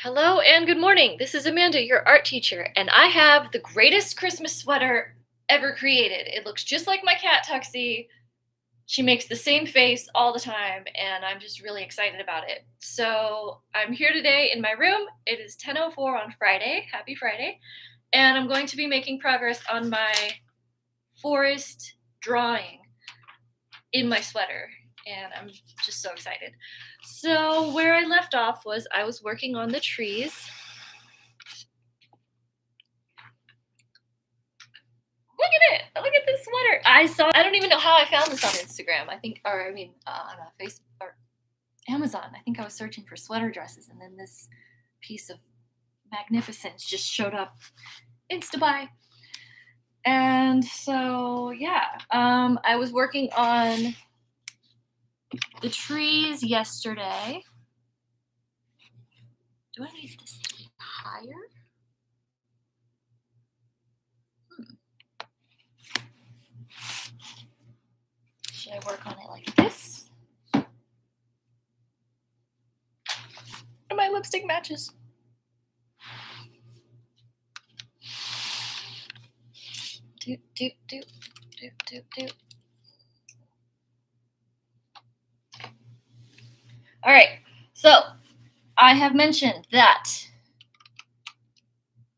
Hello and good morning. This is Amanda, your art teacher, and I have the greatest Christmas sweater ever created. It looks just like my cat Tuxie. She makes the same face all the time, and I'm just really excited about it. So I'm here today in my room. It is 10:04 on Friday. Happy Friday. And I'm going to be making progress on my forest drawing in my sweater. And I'm just so excited. So where I left off was I was working on the trees. Look at it! Look at this sweater. I don't even know how I found this on Instagram. On Facebook or Amazon. I think I was searching for sweater dresses, and then this piece of magnificence just showed up. Insta buy. And so, yeah, I was working on the trees yesterday. Do I need this to be higher? Should I work on it like this? And my lipstick matches. Do, do, do, do, do, do. All right, so I have mentioned that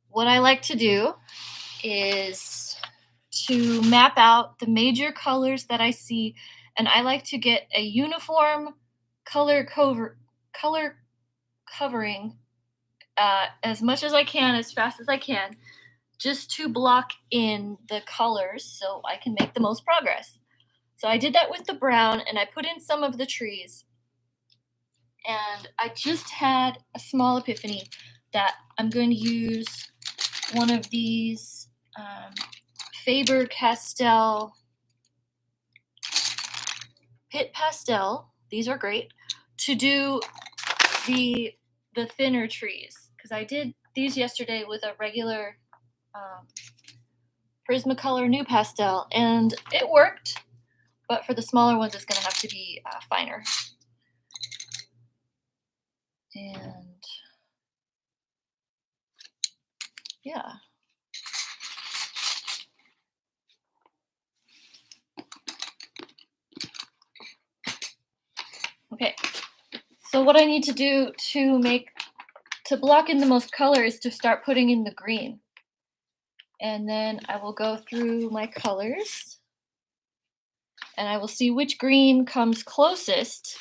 what I like to do is to map out the major colors that I see, and I like to get a uniform color covering as much as I can, as fast as I can, just to block in the colors so I can make the most progress. So I did that with the brown, and I put in some of the trees. And I just had a small epiphany that I'm going to use one of these Faber-Castell Pit Pastel. These are great to do the thinner trees, because I did these yesterday with a regular Prismacolor New Pastel, and it worked. But for the smaller ones, it's going to have to be finer. And yeah. Okay. So what I need to do to block in the most color is to start putting in the green. And then I will go through my colors, and I will see which green comes closest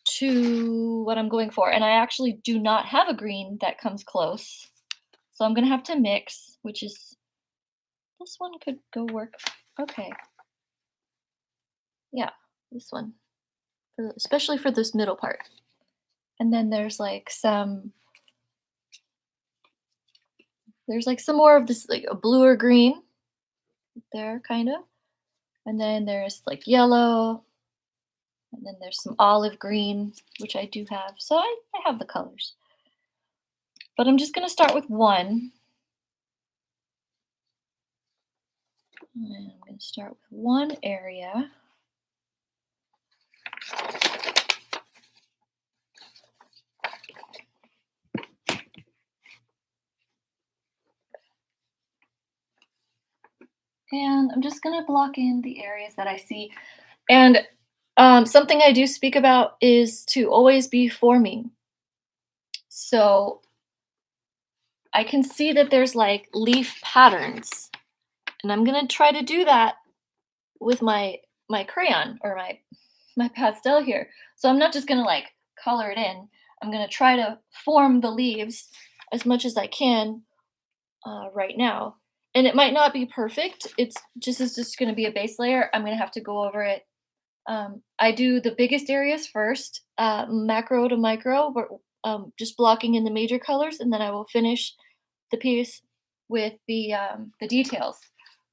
to what I'm going for. And I actually do not have a green that comes close. So I'm going to have to mix, which is, this one could go work. Okay. Yeah, this one, especially for this middle part. And then there's like some more of this, like a bluer green there, kind of. And then there's like yellow. And then there's some olive green, which I do have. So I have the colors. But I'm just going to start with one. And I'm going to start with one area. And I'm just going to block in the areas that I see. And something I do speak about is to always be forming. So I can see that there's like leaf patterns. And I'm going to try to do that with my crayon or my pastel here. So I'm not just going to like color it in. I'm going to try to form the leaves as much as I can right now. And it might not be perfect. It's just going to be a base layer. I'm going to have to go over it. I do the biggest areas first, macro to micro, just blocking in the major colors, and then I will finish the piece with the details.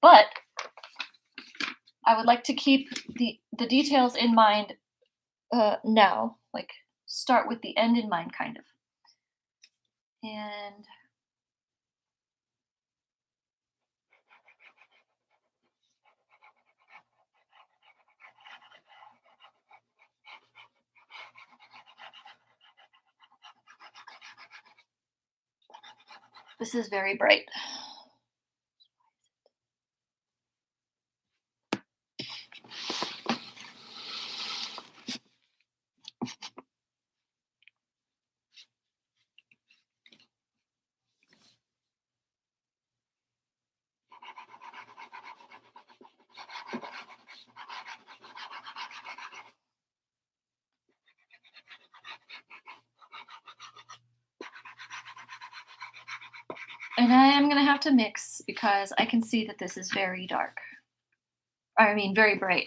But I would like to keep the details in mind now, like start with the end in mind, kind of. And This is very bright. And I am gonna have to mix because I can see that this is very dark. I mean, very bright.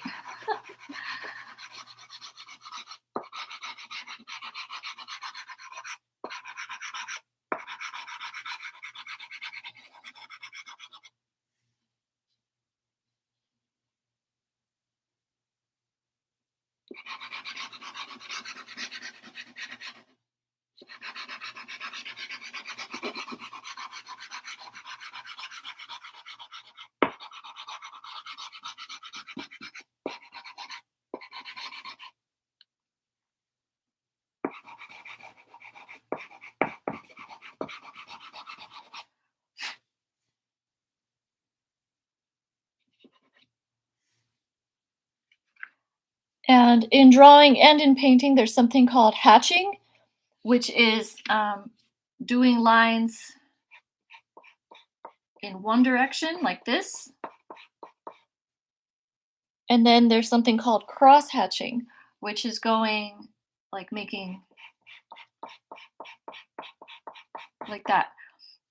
And in drawing and in painting, there's something called hatching, which is doing lines in one direction like this. And then there's something called cross hatching, which is going like making like that.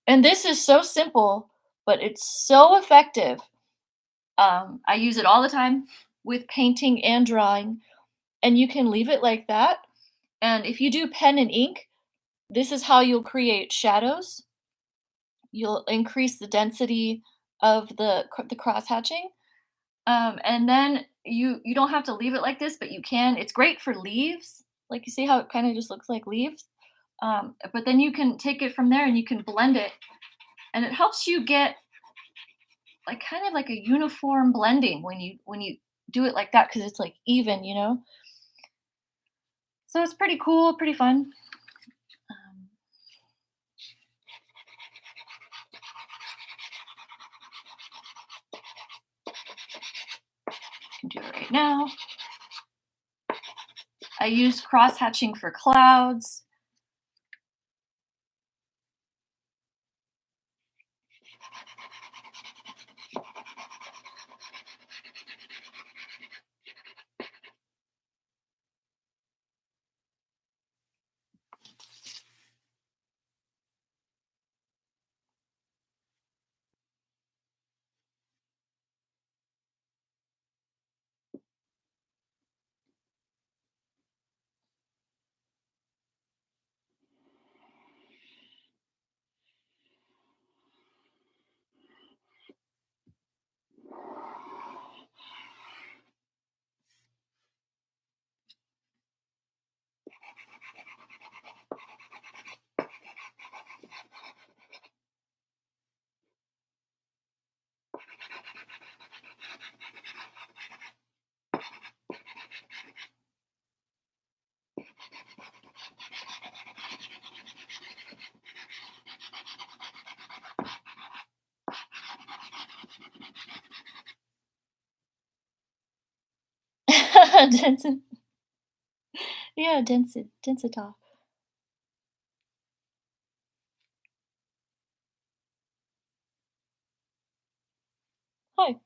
And this is so simple, but it's so effective. I use it all the time with painting and drawing, and you can leave it like that. And if you do pen and ink, this is how you'll create shadows. You'll increase the density of the cross hatching, and then you don't have to leave it like this, but you can. It's great for leaves. Like you see how it kind of just looks like leaves. But then you can take it from there and you can blend it, and it helps you get like kind of like a uniform blending when you do it like that because it's like even, you know. So it's pretty cool, pretty fun. Um, I can do it right now. I use cross hatching for clouds. Densi- yeah, densita. Hi.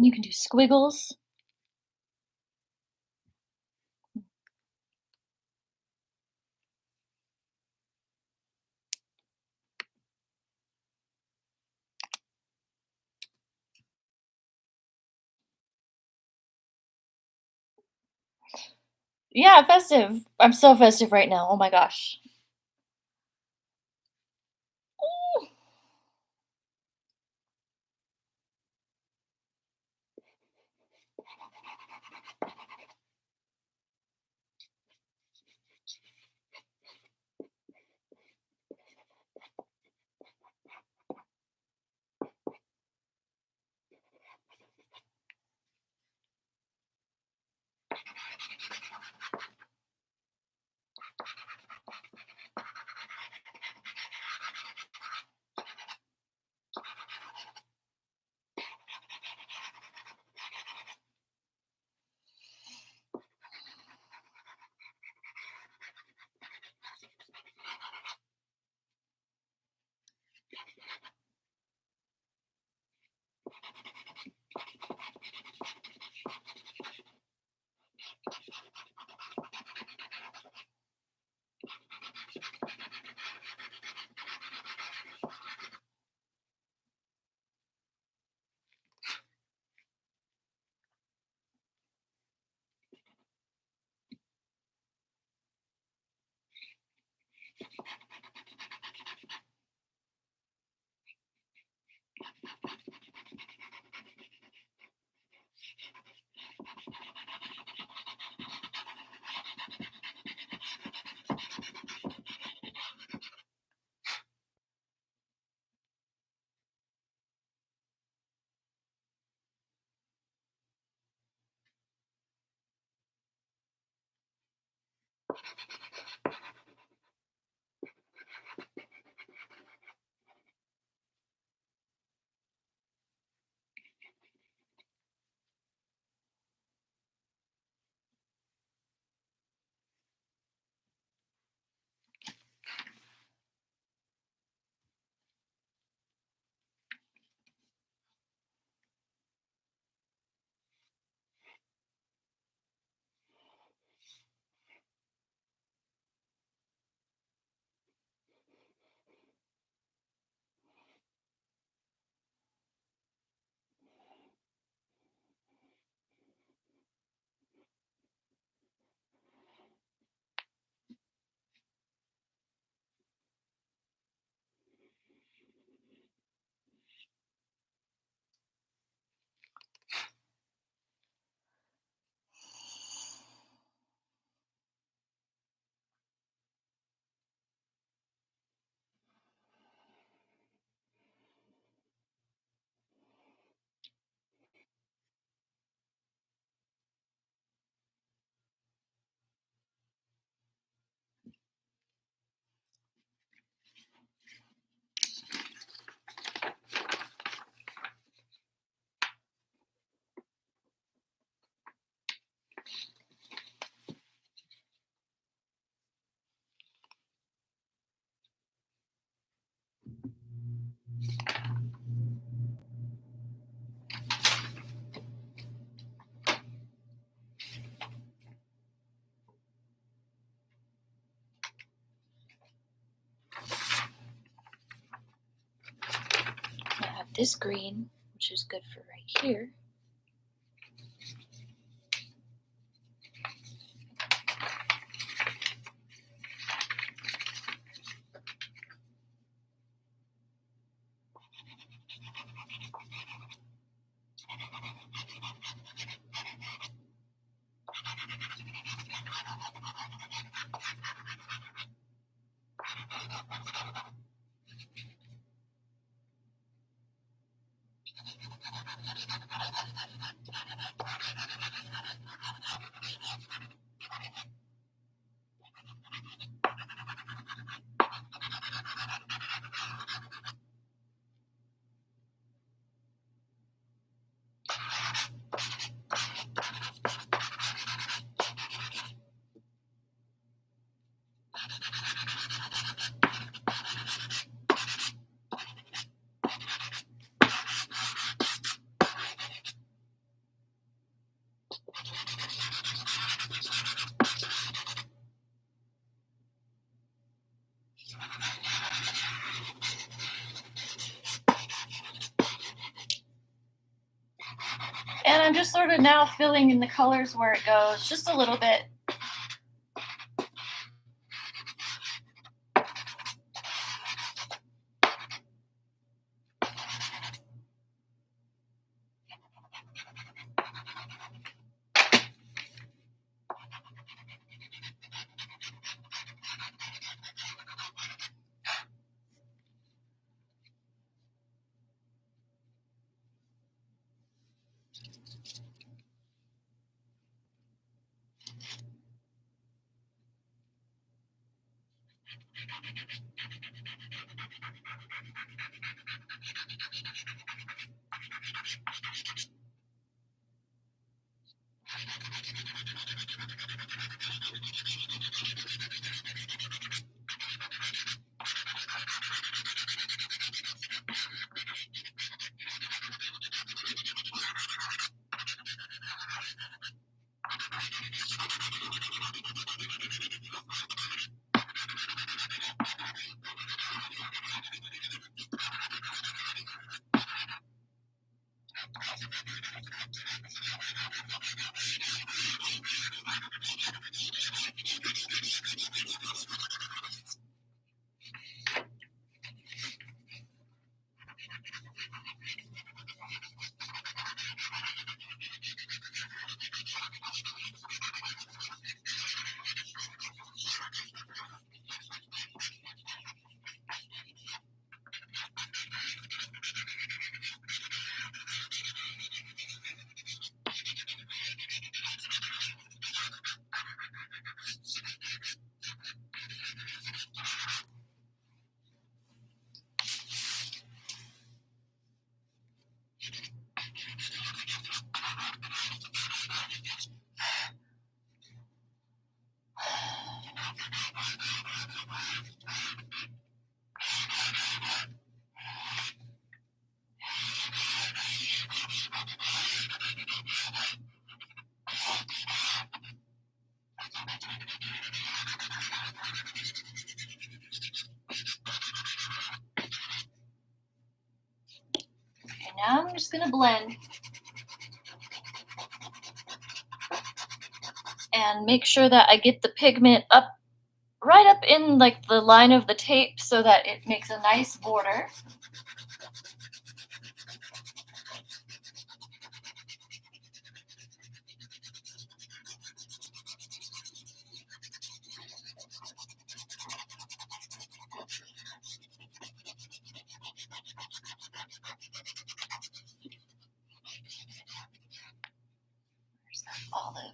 And you can do squiggles. Yeah, festive. I'm so festive right now. Oh my gosh. I have this green, which is good for right here. And I'm just sort of now filling in the colors where it goes, just a little bit. Okay, now I'm just gonna blend and make sure that I get the pigment up right up in like the line of the tape so that it makes a nice border. There's that olive.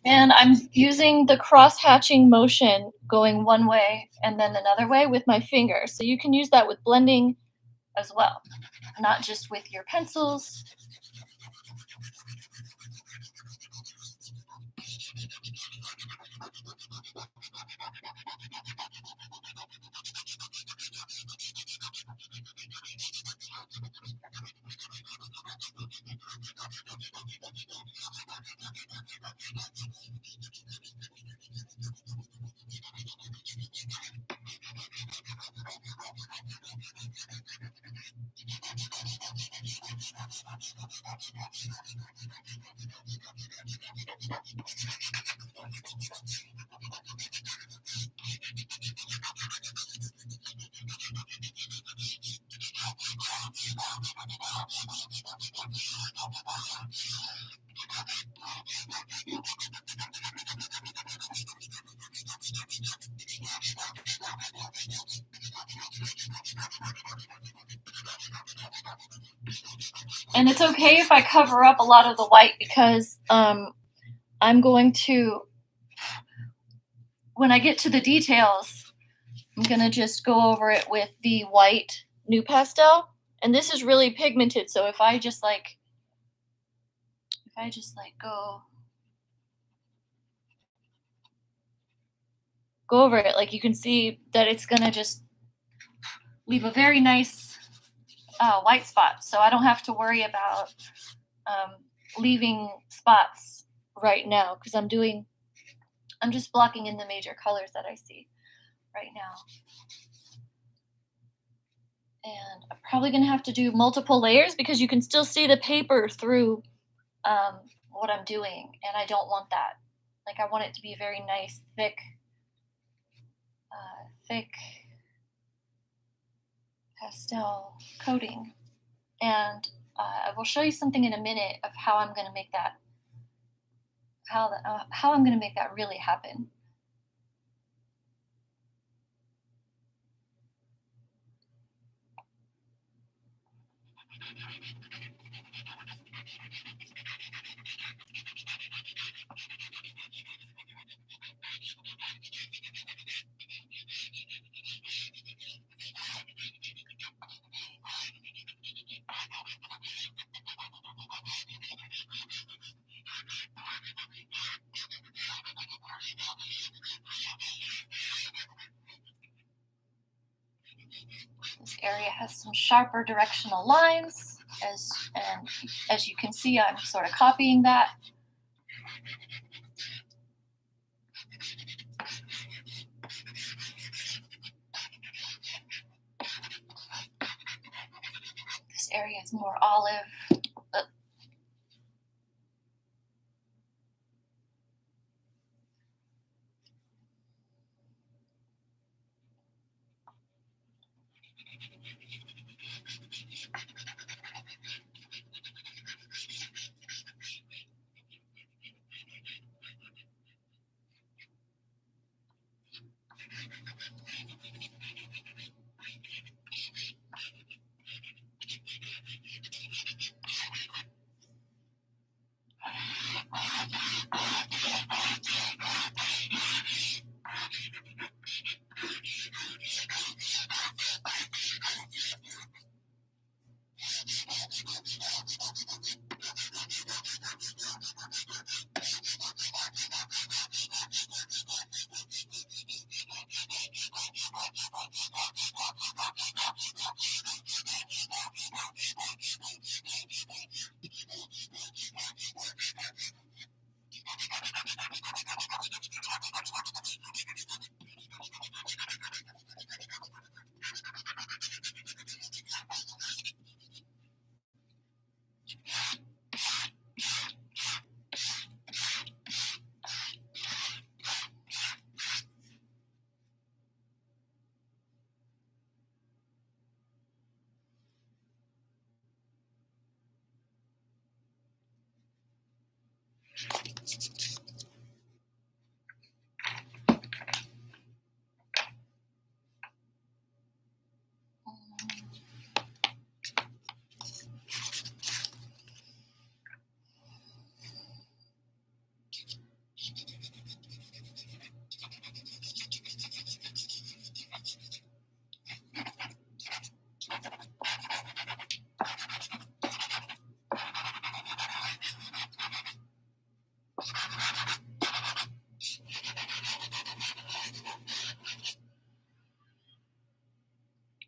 And I'm using the cross-hatching motion going one way and then another way with my finger. So you can use that with blending as well, not just with your pencils. And it's okay if I cover up a lot of the white because I'm going to, when I get to the details, I'm gonna just go over it with the white new pastel. And this is really pigmented, so if I just like go over it, like you can see that it's gonna just leave a very nice white spot. So I don't have to worry about leaving spots right now because I'm just blocking in the major colors that I see right now. And I'm probably gonna have to do multiple layers because you can still see the paper through what I'm doing, and I don't want that. Like I want it to be a very nice, thick pastel coating. And I will show you something in a minute of how I'm going to make that, how I'm going to make that really happen. This area has some sharper directional lines, as you can see, I'm sort of copying that. This area is more olive.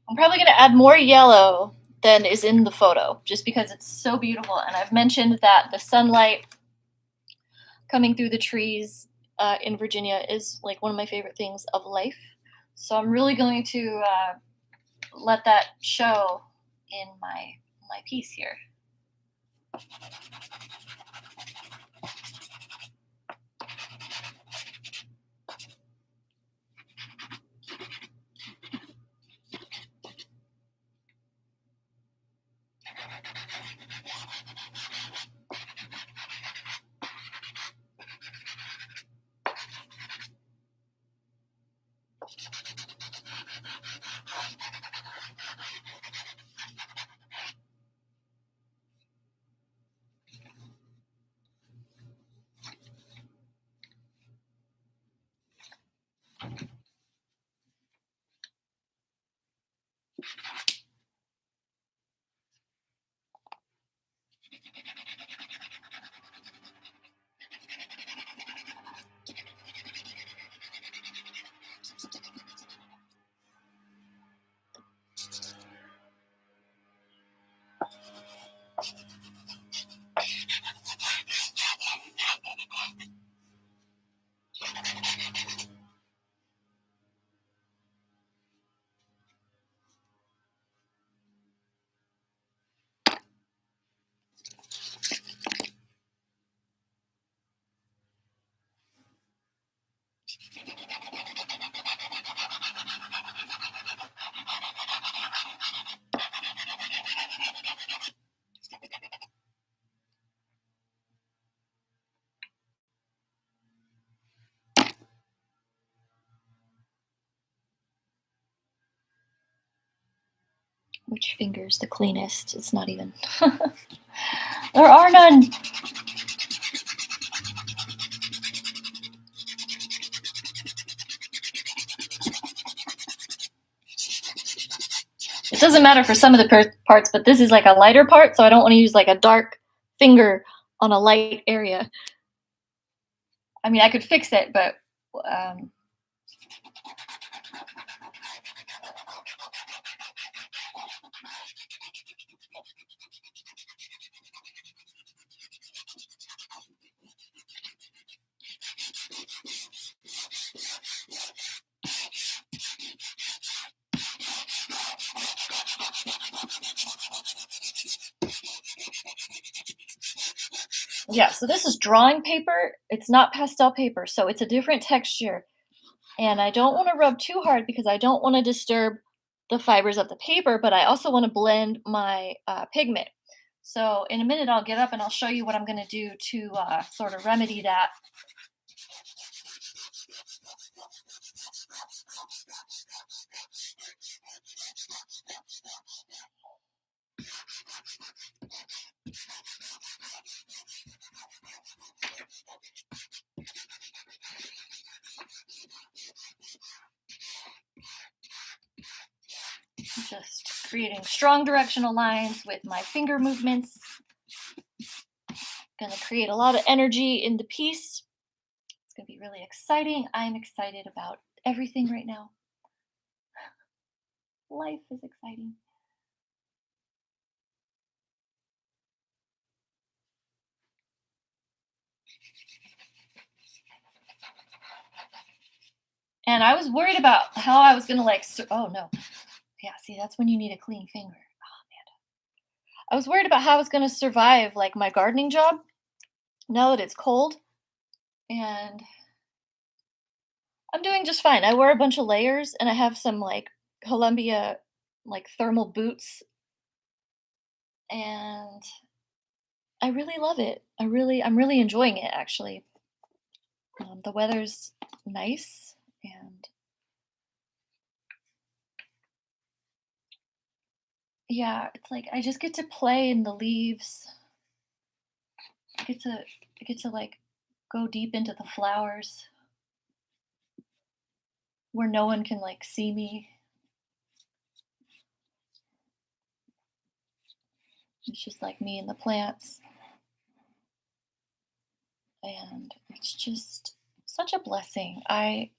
I'm probably going to add more yellow than is in the photo, just because it's so beautiful. And I've mentioned that the sunlight coming through the trees in Virginia is like one of my favorite things of life. So I'm really going to let that show in my piece here. Which finger's the cleanest? It's not even. There are none. It doesn't matter for some of the parts, but this is like a lighter part, so I don't want to use like a dark finger on a light area. I mean, I could fix it, but yeah, so this is drawing paper. It's not pastel paper, so it's a different texture. And I don't want to rub too hard because I don't want to disturb the fibers of the paper, but I also want to blend my pigment. So in a minute, I'll get up and I'll show you what I'm going to do to sort of remedy that. Just creating strong directional lines with my finger movements. Going to create a lot of energy in the piece. It's going to be really exciting. I'm excited about everything right now. Life is exciting. And I was worried about how I was going to oh no. Yeah, see, that's when you need a clean finger. Oh, man. I was worried about how I was going to survive like my gardening job now that it's cold. And I'm doing just fine. I wear a bunch of layers and I have some like Columbia like thermal boots and I really love it. I'm really enjoying it actually. The weather's nice and yeah, it's like I just get to play in the leaves. I get to like go deep into the flowers where no one can like see me. It's just like me and the plants. And it's just such a blessing. I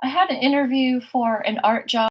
had an interview for an art job